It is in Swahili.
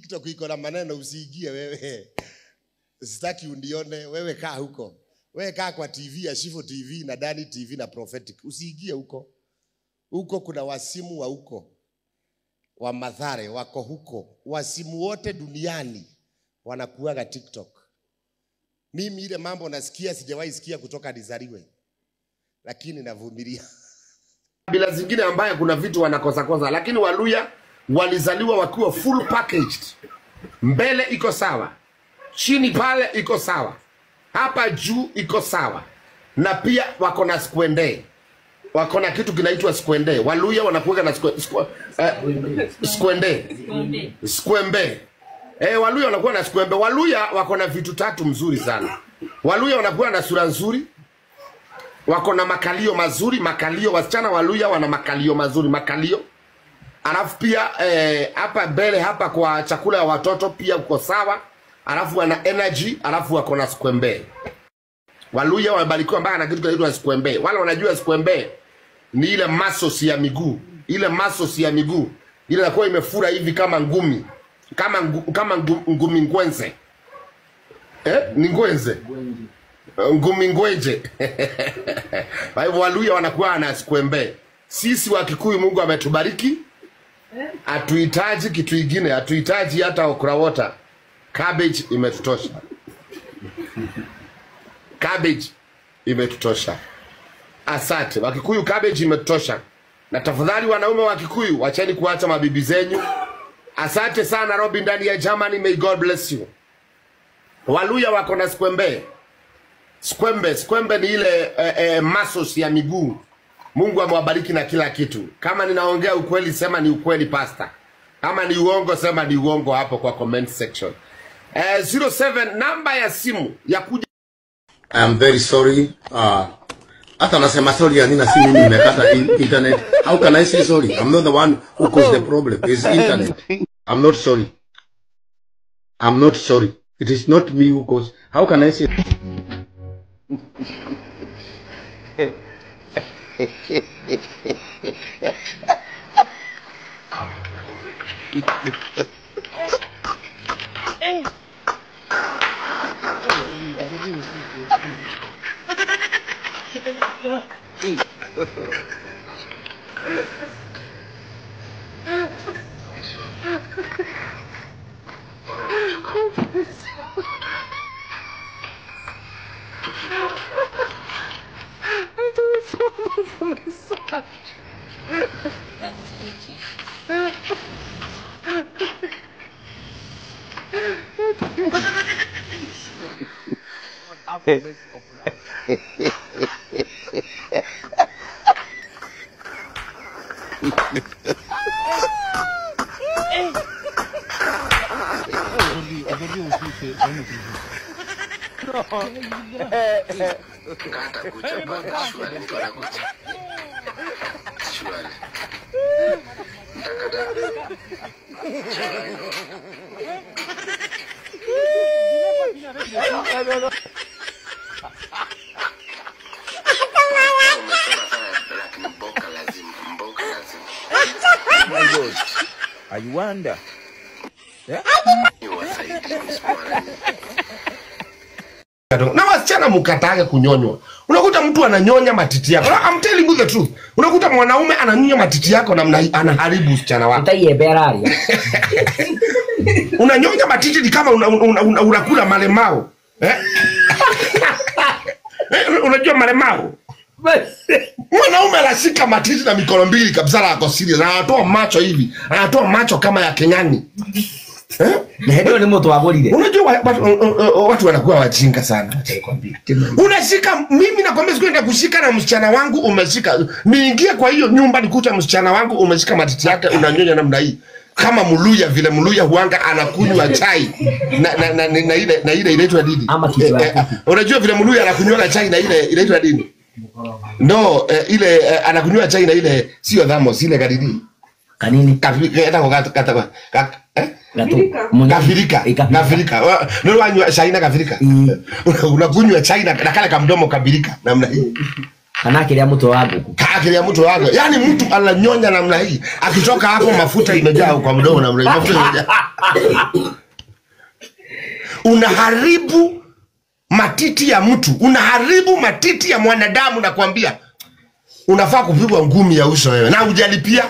TikTok iko na maneno usiingie wewe. Sitaki unione wewe, kaa huko. Wewe kaa kwa TV ya Shifo TV na Dani TV na Prophetic. Usiingie huko. Huko kuna wasimu wa huko. Wa Mathare wako huko. Wasimu wote duniani wanakuaga TikTok. Mimi ile mambo nasikia sijawahi sikia kutoka nizaliwe. Lakini navumilia. Bila zingine ambaye kuna vitu wanakosa, lakini Waluya walizaliwa wakiwa full packaged. Mbele iko sawa, chini pale iko sawa, hapa juu iko sawa, na pia wako na skwende. Wako na kitu kinaitwa skwende. Waluya wanakuwa na skwembe. Waluya wanakuwa na skwembe. Waluya wako na vitu tatu mzuri sana. Waluya wanakuwa na sura nzuri, wako na makalio mazuri, makalio. Wasichana Waluya wana makalio mazuri, makalio. Alafu pia hapa mbele hapa kwa chakula ya watoto pia uko sawa. Alafu wana energy, alafu wako na skwembe. Waluya wamebarikiwa mbaya na kitu kinaitwa skwembe. Wale wanajua skwembe ni ile muscles ya miguu. Ile muscles ya miguu ile inakuwa imefura hivi kama ngumi. Kama ngumi ngwenze. Ni ngwenze. Ngumi ngwenje. Kwa hivyo Waluya wanakuwa na skwembe. Sisi wa Kikuyu Mungu ametubariki. Hatuhitaji kitu kingine, hatuhitaji hata okra water. Cabbage imetutosha. Cabbage imetutosha. Asante. Wa Kikuyu cabbage imetutosha. Na tafadhali wanaume wa Kikuyu wacheni kuacha mabibi zenyu. Asante sana Robin ndani ya Germany, may God bless you. Waluya wako na skwembe. Skwembe ni ile muscles ya miguu. Mungu amewabariki na kila kitu. Kama ninaongea ukweli sema ni ukweli pastor. Kama ni uongo sema ni uongo hapo kwa comment section. 07 namba ya simu ya kuja. I'm very sorry. Hata nasema sorry nina simu mimi nimekata internet. How can I say sorry? I'm not the one who caused the problem. It's internet. I'm not sorry. I'm not sorry. It is not me who caused. How can I say I wonder. Yeah? Na wasichana mkatage kunyonywa. Unakuta mtu ananyonya matiti yako. I'm telling you the truth. Unakuta mwanaume ananyonya matiti yako na anaharibu usichana wako. Utaieberaria. Unanyonya matiti ni kama unakula malemao. Unajua malemao? Mwanaume anashika matiti na mikono mbili kabisa na ako serious. Anatoa macho hivi. Anatoa macho kama ya Kenyani. Ndio ni mtu wagolile. Unajua watu wanakuwa wajinga sana. Unashika, mimi nakwambia siku nenda kushika na msichana wangu umeshika. Niingie kwa hiyo nyumba nikuta msichana wangu umeshika matiti yake unanyonya namna hii. Kama Muluya vile Muluya huanga anakunywa chai na ile inaitwa nini? Unajua vile Muluya anakunywa chai na ile inaitwa nini? No, ile anakunywa chai na ile sio thamos ile gadini. Kanini? Kafirika. Ndio wanywa chai na kafirika. Unakunywa chai na kale kamdomo kabirika namna hii. Kana kile mtu wangu. akili ya mtu wake. Yaani mtu ananyonya namna hii, akitoka hapo mafuta imejaa kwa mdomo na mrefu. Mafuta imejaa. Unaharibu matiti ya mtu, unaharibu matiti ya mwanadamu na kuambia unafaa kupigwa ngumi ya uso wewe na hujalipia.